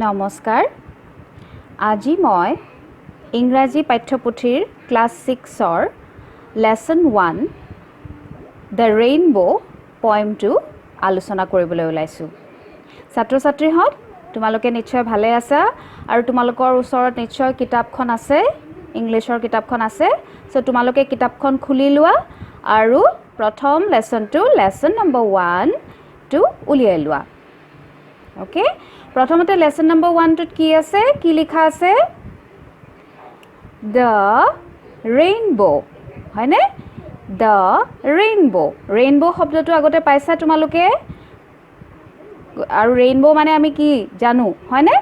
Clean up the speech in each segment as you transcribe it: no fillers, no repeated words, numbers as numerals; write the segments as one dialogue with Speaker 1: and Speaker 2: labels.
Speaker 1: নমস্কাৰ আজি মই ইংৰাজী পাঠ্যপুথিৰ ক্লাছ 6ৰ লেসন 1 দ্য ৰেইনবো পয়েমটো আলোচনা কৰিবলৈ ওলাইছো ছাত্ৰ ছাত্ৰীহঁত তোমালোকে নিশ্চয় ভালে আছা আৰু তোমালোকৰ ওচৰত নিশ্চয় কিতাপখন আছে ইংলিছৰ কিতাপখন আছে সো তোমালোকে কিতাপখন খুলি লোৱা আৰু প্ৰথম লেসনটো লেসন নম্বৰ 1 টো উলিয়াই লোৱা ওকে প্ৰথমতে লেসন নম্বৰ 1 টোত কি আছে কি লিখা আছে দ্য ৰেইনবো হয়নে দ্য ৰেইনবো ৰেইনবো শব্দটো আগতে পাইছা তোমালোকে আৰু ৰেইনবো মানে আমি কি জানো হয়নে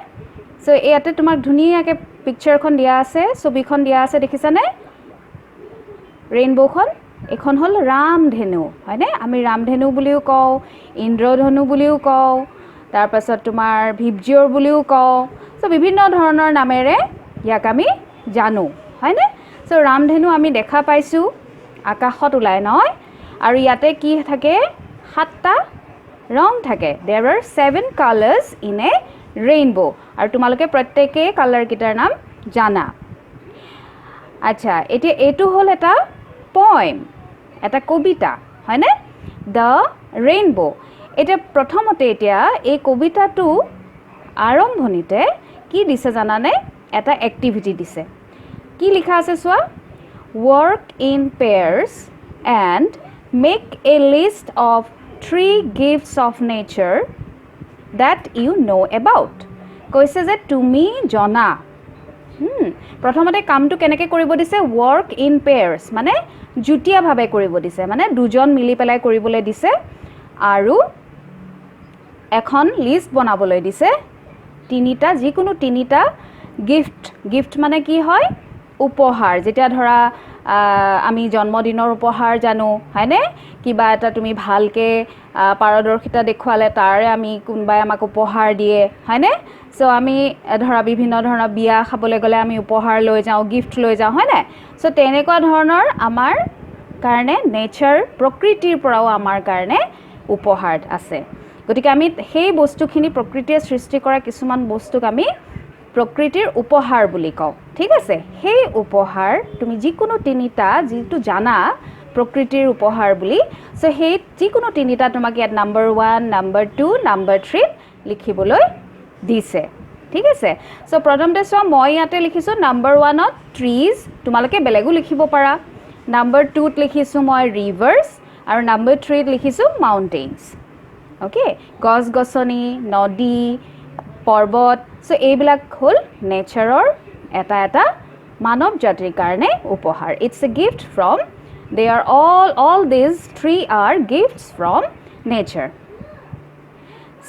Speaker 1: সো ইয়াতে তোমাক ধুনীয়াকৈ পিকচাৰখন দিয়া আছে ছবিখন দিয়া আছে দেখিছানে ৰেইনবোখন এখন হল ৰামধেনু হয়নে আমি ৰামধেনু বুলিও কওঁ ইন্দ্ৰধনু বুলিও কওঁ তাৰ পাছত তোমাৰ ভিবজিয়ৰ বুলিও কওঁ সো বিভিন্ন ধৰণৰ নামেৰে ইয়াক আমি জানো হয়নে সো ৰামধেনু আমি দেখা পাইছো আকাশত ওলাই নহয় আৰু ইয়াতে কি থাকে সাতটা ৰং থাকে there are 7 colors in a rainbow আৰু তোমালোকে প্ৰত্যেককে কালাৰ কিটাৰ নাম জানা আচ্ছা এতিয়া এটো হল এটা poem এটা কবিতা হয়নে the rainbow এটা প্ৰথমতে এতিয়া এই কবিতাটো আৰম্ভণিতে কি দিছে জানানে এটা এক্টিভিটি দিছে কি লিখা আছে সোৱা work in pairs and make a list of 3 gifts of nature that you know about কৈছে যে তুমি জনা প্ৰথমতে কামটো কেনেকৈ কৰিব দিছে work in pairs মানে জুটিয়া ভাবে কৰিব দিছে মানে দুজন মিলি পেলাই কৰিবলৈ দিছে আৰু এখন লিষ্ট বনাবলৈ দিছে তিনিটা যিকোনো তিনিটা গিফট মানে কি হয় উপহাৰ যেটা ধৰা আমি জন্মদিনৰ উপহাৰ জানো হয়নে কিবা এটা তুমি ভালকে পাৰদৰ্শিতা দেখুৱালে তাৰে আমি কোনবাই আমাক উপহাৰ দিয়ে হয়নে সো আমি ধৰা বিভিন্ন ধৰণৰ বিয়া খাবলৈ গলে আমি উপহাৰ লৈ যাওঁ গিফট লৈ যাওঁ হয়নে সো তেনেকুৱা ধৰণৰ আমাৰ কাৰণে নেচাৰ প্ৰকৃতিৰ পৰাও আমাৰ কাৰণে উপহাৰ আছে গতিকে আমি সেই বস্তুখিনি প্ৰকৃতিয়ে সৃষ্টি কৰা কিছুমান বস্তুক আমি প্ৰকৃতিৰ উপহাৰ বুলি কওঁ ঠিক আছে সেই উপহাৰ তুমি যিকোনো তিনিটা যিটো জানা প্ৰকৃতিৰ উপহাৰ বুলি সো সেই যিকোনো তিনিটা তোমাক ইয়াত নম্বৰ 1 নম্বৰ 2 নম্বৰ 3 লিখিবলৈ দিছে ঠিক আছে সো প্ৰথমতে সো মই ইয়াতে লিখিছো নম্বৰ 1 ত ট্ৰিজ তোমালোকে বেলেগো লিখিব পাৰা নম্বৰ 2 ত লিখিছো মই ৰিভাৰ্স আৰু নম্বৰ 3 ত লিখিছো মাউন্টেইনছ ওকে গছ গছনি নদী পৰ্বত সো এইবিলাক হল নেচাৰৰ এটা মানৱ জাতিৰ কাৰণে উপহাৰ it's a gift from they are all these 3 are gifts from nature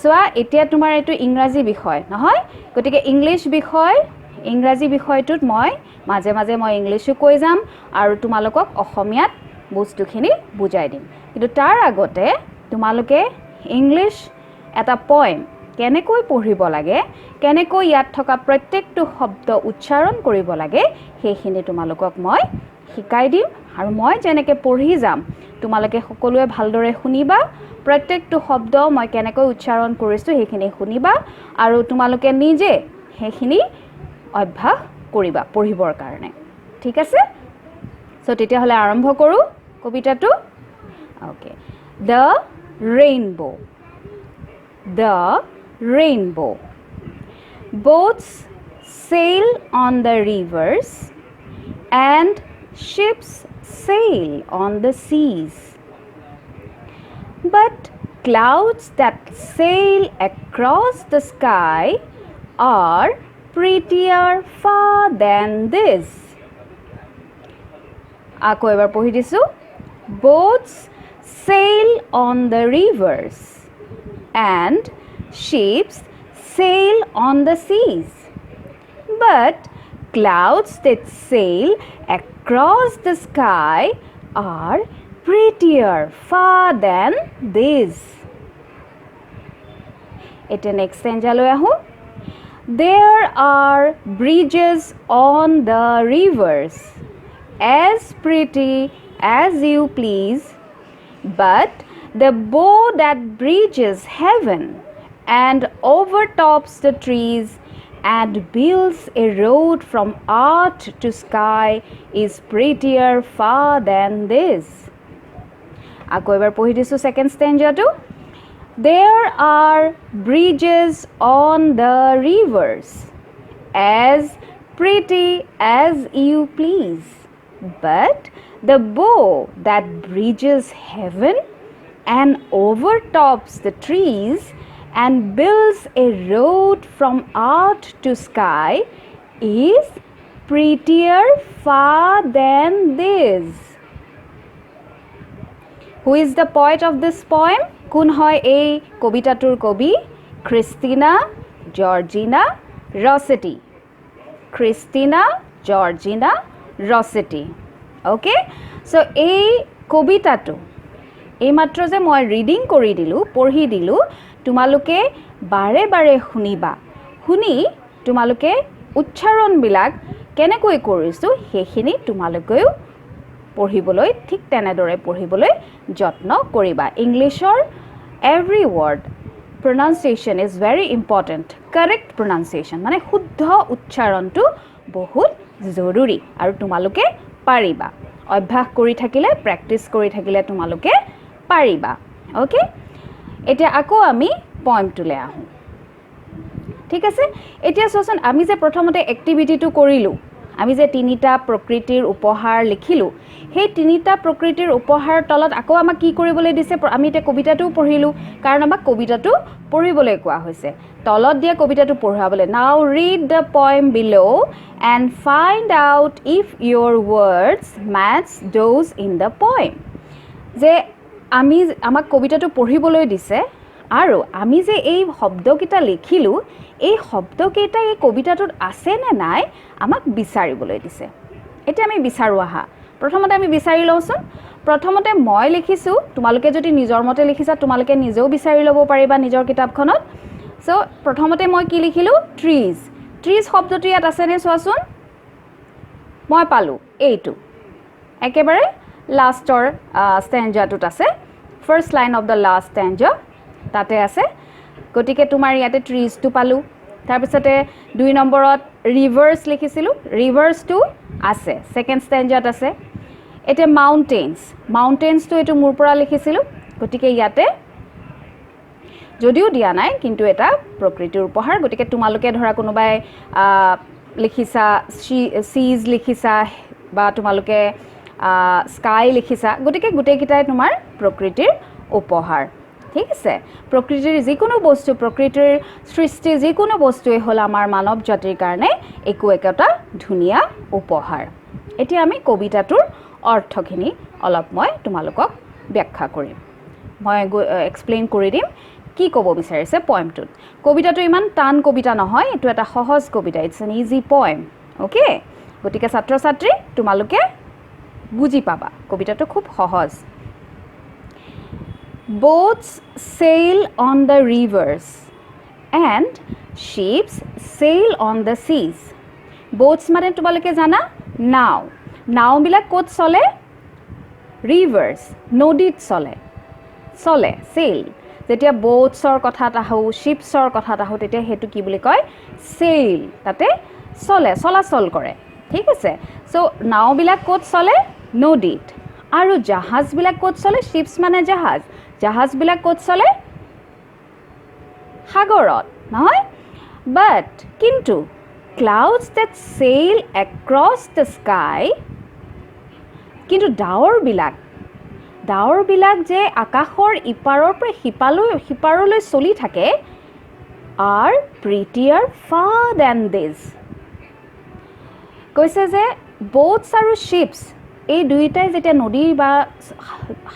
Speaker 1: সোৱা এতিয়া তোমাৰ এটো ইংৰাজী বিষয় নহয় গতিকে ইংৰাজী বিষয়টোত মই মাজে মাজে মই ইংলিশো কৈ যাম আৰু তোমালোকক অসমীয়াত বস্তুখিনি বুজাই দিম কিন্তু তাৰ আগতে তোমালোকে ইংলিশ এটা পয়েম কেনেকৈ পঢ়িব লাগে কেনেকৈ ইয়াত থকা প্ৰত্যেকটো শব্দ উচ্চাৰণ কৰিব লাগে সেইখিনি তোমালোকক মই শিকাই দিম আৰু মই যেনেকৈ পঢ়ি যাম তোমালোকে সকলোৱে ভালদৰে শুনিবা প্ৰত্যেকটো শব্দ মই কেনেকৈ উচ্চাৰণ কৰিছো সেইখিনি শুনিবা আৰু তোমালোকে নিজে সেইখিনি অভ্যাস কৰিবা পঢ়িবৰ কাৰণে ঠিক আছে সো তেতিয়া হলে আৰম্ভ কৰো কবিতাটো okay the rainbow boats sail on the rivers and ships sail on the seas but clouds that sail across the sky are prettier far than this আকৌ এবাৰ পঢ়ি দিছো boats sail on the rivers and ships sail on the seas but clouds that sail across the sky are prettier far than this এটা next stanza লৈ আহো there are bridges on the rivers as pretty as you please but the bow that bridges heaven and overtops the trees and builds a road from earth to sky is prettier far than this. Ako ebar pohi disu second stanza tu. There are bridges on the rivers, as pretty as you please, but the bow that bridges heaven and overtops the trees and builds a road from earth to sky is prettier far than this. Who is the poet of this poem? কোন হয় এই কবিতাটোৰ কবি? Christina Georgina Rossetti. Christina Georgina Rossetti. Okay, so' এই কবিতাটো এইমাত্ৰ যে মই ৰিডিং কৰি দিলোঁ, পঢ়ি দিলোঁ, তোমালোকে বাৰে বাৰে শুনিবা। শুনি তোমালোকে উচ্চাৰণবিলাক কেনেকৈ কৰিছোঁ সেইখিনি তোমালোকেও পঢ়িবলৈ ঠিক তেনেদৰে পঢ়িবলৈ যত্ন কৰিবা। ইংলিছৰ every word pronunciation is very important. Correct pronunciation মানে শুদ্ধ উচ্চাৰণটো বহুত জৰুৰী আৰু তোমালোকে পাৰিবা। অভ্যাস কৰি থাকিলে, প্ৰেক্টিছ কৰি থাকিলে তোমালোকে পাৰিবা। অ'কে, এতিয়া আকৌ আমি পইণ্টটোলৈ আহোঁ। ঠিক আছে, এতিয়া চোৱাচোন আমি যে প্ৰথমতে এক্টিভিটিটো কৰিলোঁ, আমি যে 3টা প্ৰকৃতিৰ উপহাৰ লিখিলোঁ, সেই 3টা প্ৰকৃতিৰ উপহাৰ তলত আকৌ আমাক কি কৰিবলৈ দিছে? আমি এতিয়া কবিতাটোও পঢ়িলোঁ, কাৰণ আমাক কবিতাটো পঢ়িবলৈ কোৱা হৈছে। তলত দিয়া কবিতাটো পঢ়াবলৈ। Now read the poem below' and find out if your words match those in the poem. যে আমাক কবিতাটো পঢ়িবলৈ দিছে আৰু আমি যে এই শব্দকেইটা লিখিলোঁ, এই শব্দকেইটা এই কবিতাটোত আছে নে নাই আমাক বিচাৰিবলৈ দিছে। এতিয়া আমি বিচাৰোঁ আহা। প্ৰথমতে আমি বিচাৰি লওঁচোন। প্ৰথমতে মই লিখিছোঁ, তোমালোকে যদি নিজৰ মতে লিখিছা তোমালোকে নিজেও বিচাৰি ল'ব পাৰিবা নিজৰ কিতাপখনত। চ' প্ৰথমতে মই কি লিখিলোঁ? ট্ৰিজ। ট্ৰিজ শব্দটো ইয়াত আছেনে চোৱাচোন। মই পালোঁ এইটো, একেবাৰে লাষ্টৰ ষ্টেঞ্জাটোত আছে। First line of the last stanza তাতে আছে। গতিকে তোমাৰ ইয়াতে ট্ৰিজটো পালোঁ। তাৰপিছতে 2 নম্বৰত ৰিভাৰ্ছ লিখিছিলোঁ, ৰিভাৰ্ছটো আছে, ছেকেণ্ড ষ্টেঞ্জাত আছে। এতিয়া মাউণ্টেইনছ, মাউণ্টেইনছটো এইটো মোৰ পৰা লিখিছিলোঁ, গতিকে ইয়াতে যদিও দিয়া নাই কিন্তু এটা প্ৰকৃতিৰ উপহাৰ। গতিকে তোমালোকে ধৰা কোনোবাই লিখিছা চিজ লিখিছা বা তোমালোকে স্কাই লিখিছা, গতিকে গোটেইকেইটাই তোমাৰ প্ৰকৃতিৰ উপহাৰ। ঠিক আছে, প্ৰকৃতিৰ যিকোনো বস্তু, প্ৰকৃতিৰ সৃষ্টি যিকোনো বস্তুৱেই হ'ল আমাৰ মানৱ জাতিৰ কাৰণে একো একোটা ধুনীয়া উপহাৰ। এতিয়া আমি কবিতাটোৰ অৰ্থখিনি অলপ মই তোমালোকক ব্যাখ্যা কৰিম। মই এক্সপ্লেইন কৰি দিম কি ক'ব বিচাৰিছে পয়েমটোত। কবিতাটো ইমান টান কবিতা নহয়, এইটো এটা সহজ কবিতা। It's an easy poem. Okay, গতিকে ছাত্ৰ ছাত্ৰী তোমালোকে বুজি পাবা, কবিতাটো খুব সহজ। Boats sail on the rivers and ships sail on the seas. Boats মানে তোমালোকে জানা নাও। নাওবিলাক ক'ত চলে? ৰিভাৰ্ছ, নদীত চলে। চলে চেইল। যেতিয়া boatsৰ কথাত আহোঁ, শ্বিপছৰ কথাত আহোঁ, তেতিয়া সেইটো কি বুলি কয়? চেইল। তাতে চলে, চলাচল কৰে। ঠিক আছে, চ' নাওবিলাক ক'ত চলে? নদীত। আৰু জাহাজবিলাক ক'ত চলে? শ্বিপছ মানে জাহাজ। জাহাজবিলাক ক'ত চলে? সাগৰত, নহয়? বাট কিন্তু clouds that sail across the sky, কিন্তু ডাৱৰবিলাক যে আকাশৰ ইপাৰৰ পৰা সিপাৰলৈ চলি থাকে, আৰ প্ৰিটিয়াৰ ফাৰ দেন দিছ। কৈছে যে boats আৰু ships এই দুইটাই যেতিয়া নদী বা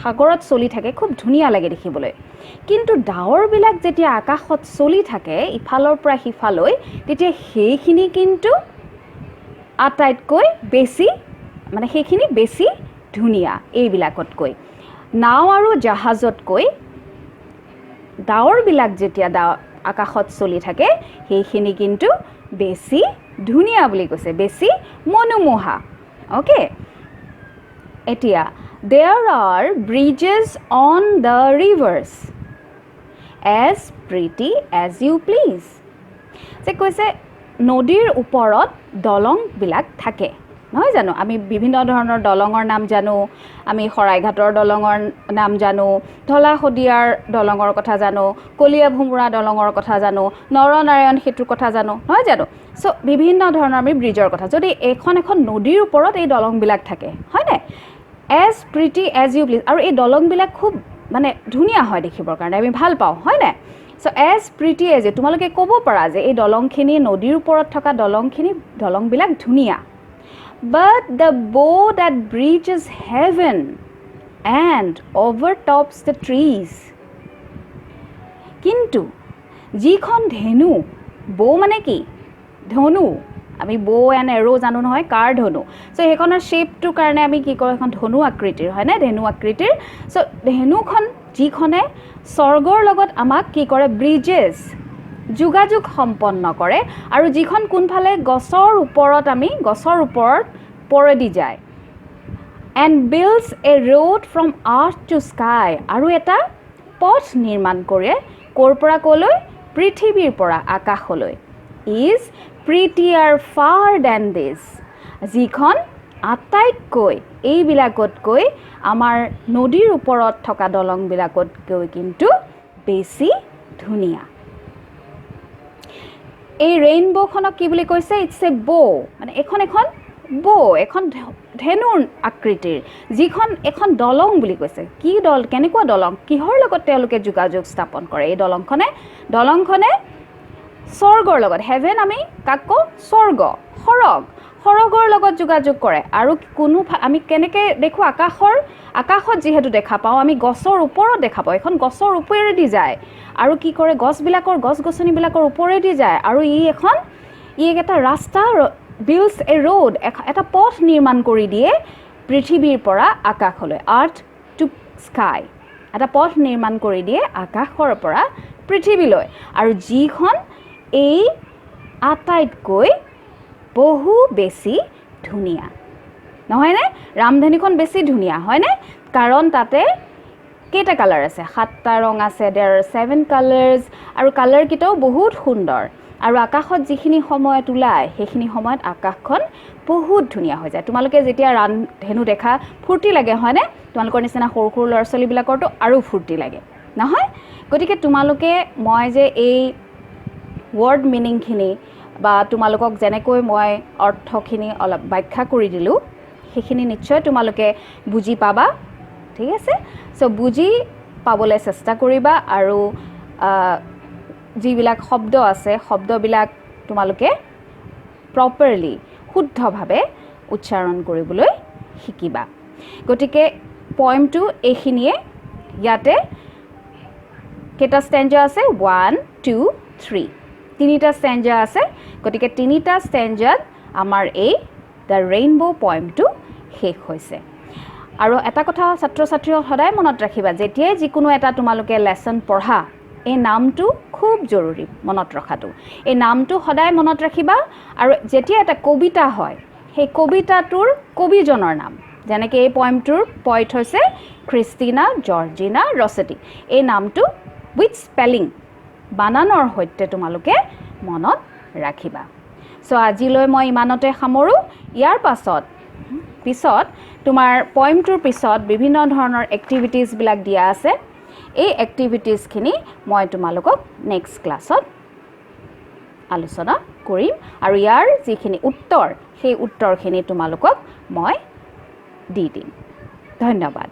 Speaker 1: সাগৰত চলি থাকে খুব ধুনীয়া লাগে দেখিবলৈ, কিন্তু ডাৱৰবিলাক যেতিয়া আকাশত চলি থাকে ইফালৰ পৰা সিফালৈ, তেতিয়া সেইখিনি কিন্তু আটাইতকৈ বেছি মানে সেইখিনি বেছি ধুনীয়া এইবিলাকতকৈ। নাও আৰু জাহাজতকৈ ডাৱৰবিলাক যেতিয়া আকাশত চলি থাকে সেইখিনি কিন্তু বেছি ধুনীয়া বুলি কৈছে, বেছি মনোমোহা। অ'কে, এতিয়া there are bridges on the rivers as pretty as you please. যে কৈছে নদীৰ ওপৰত দলংবিলাক থাকে নহয় জানো আমি বিভিন্ন ধৰণৰ দলঙৰ নাম জানো আমি শৰাইঘাটৰ দলঙৰ নাম জানো ধলা শদিয়াৰ দলঙৰ কথা জানো কলিয়া ভুমুৰা দলঙৰ কথা জানো নৰনাৰায়ণ সেতুৰ কথা জানো নহয় জানো সো বিভিন্ন ধৰণৰ আমি ব্ৰিজৰ কথা যদি এখন নদীৰ ওপৰত এই দলংবিলাক থাকে হয়নে as pretty as you please আৰু এই দলংবিলাক খুব মানে ধুনীয়া হয় দেখিবৰ কাৰণে আমি ভাল পাওঁ হয়নে so as pretty as you তোমালোকে ক'ব পাৰা যে এই দলংখিনি নদীৰ ওপৰত থকা দলংবিলাক ধুনীয়া but the bow that reaches heaven and overtops the trees কিন্তু যিখন ধেনু bow মানে কি ধনু আমি bow and arrow জানো নহয় কাৰ ধনু সো হেখনৰ শেপটোৰ কাৰণে আমি কি কৰো এখন ধনু আকৃতিৰ হয় না ধেনু আকৃতিৰ সো ধেনুখন যিখনে স্বৰ্গৰ লগত আমাক কি কৰে ব্ৰিজেছ যোগাযোগ সম্পন্ন কৰে আৰু যিখন কোনফালে গছৰ ওপৰত পৰেদি যায় and builds a road from earth to sky আৰু এটা পথ নিৰ্মাণ কৰে কৰ পৰা কলৈ পৃথিৱীৰ পৰা আকাশলৈ is prettier far than this যিখন আটাইতকৈ এইবিলাকতকৈ আমাৰ নদীৰ ওপৰত থকা দলংবিলাকতকৈ কিন্তু বেছি ধুনীয়া এই ৰেইনব'খনক কি বুলি কৈছে ইটছ এ বো মানে এখন ধেনুৰ আকৃতিৰ যিখন এখন দলং বুলি কৈছে কি কেনেকুৱা দলং কিহৰ লগত তেওঁলোকে যোগাযোগ স্থাপন কৰে এই দলংখনে স্বৰ্গৰ লগত হেভেন আমি কাক সৰগৰ লগত যোগাযোগ কৰে আৰু আমি কেনেকৈ দেখো আকাশত যিহেতু দেখা পাওঁ আমি গছৰ ওপৰত দেখা পাওঁ এখন গছৰ ওপৰেদি যায় আৰু কি কৰে গছ-গছনিবিলাকৰ ওপৰেদি যায় আৰু ই এটা ৰাস্তা builds a road এটা পথ নিৰ্মাণ কৰি দিয়ে পৃথিৱীৰ পৰা আকাশলৈ earth to sky এটা পথ নিৰ্মাণ কৰি দিয়ে আকাশৰ পৰা পৃথিৱীলৈ আৰু যিখন এই আটাইতকৈ বহু বেছি ধুনীয়া নহয়নে ৰামধেনুখন বেছি ধুনীয়া হয়নে কাৰণ তাতে কেইটা কালাৰ আছে 7টা ৰং আছে there are 7 colors আৰু কালাৰ কিটাও বহুত সুন্দৰ আৰু আকাশত যিখিনি সময়ত ওলাই সেইখিনি সময়ত আকাশখন বহুত ধুনীয়া হৈ যায় তোমালোকে যেতিয়া ৰামধেনু দেখা ফূৰ্তি লাগে হয়নে তোমালোকৰ নিচিনা সৰু ল'ৰা ছোৱালীবিলাকৰতো আৰু ফূৰ্তি লাগে নহয় গতিকে তোমালোকে মই যে এই ৱৰ্ড মিনিংখিনি বা তোমালোকক যেনেকৈ মই অৰ্থখিনি অলপ ব্যাখ্যা কৰি দিলোঁ সেইখিনি নিশ্চয় তোমালোকে বুজি পাবা ঠিক আছে সো বুজি পাবলৈ চেষ্টা কৰিবা আৰু যিবিলাক শব্দ আছে শব্দবিলাক তোমালোকে প্ৰপাৰলি শুদ্ধভাৱে উচ্চাৰণ কৰিবলৈ শিকিবা গতিকে পয়েমটো এইখিনিয়ে ইয়াতে কেইটা ষ্টেঞ্জা আছে 1 2 3 তিনিটা ষ্টেঞ্জা আছে গতিকে তিনিটা ষ্টেঞ্জাত আমাৰ এই দ্য ৰেইনবো পয়েমটো শেষ হৈছে আৰু এটা কথা ছাত্ৰ ছাত্ৰীক সদায় মনত ৰাখিবা যেতিয়াই যিকোনো এটা তোমালোকে লেসন পঢ়া এই নামটো খুব জৰুৰী মনত ৰখাটো এই নামটো সদায় মনত ৰাখিবা আৰু যেতিয়া এটা কবিতা হয় সেই কবিতাটোৰ কবিজনৰ নাম যেনেকৈ এই পয়েমটোৰ পয়েট হৈছে ক্ৰিষ্টিনা জৰ্জিনা ৰছেটি এই নামটো উইথ স্পেলিং বানানৰ সৈতে তোমালোকে মনত ৰাখিবা সো আজিলৈ মই ইমানতে সামৰো ইয়াৰ পিছত তোমাৰ পয়েমটোৰ পিছত বিভিন্ন ধৰণৰ এক্টিভিটিজ বিলাক দিয়া আছে এই এক্টিভিটিজখিনি মই তোমালোকক নেক্সট ক্লাছত আলোচনা কৰিম আৰু ইয়াৰ যিখিনি উত্তৰ সেই উত্তৰখিনি তোমালোকক মই দি দিম ধন্যবাদ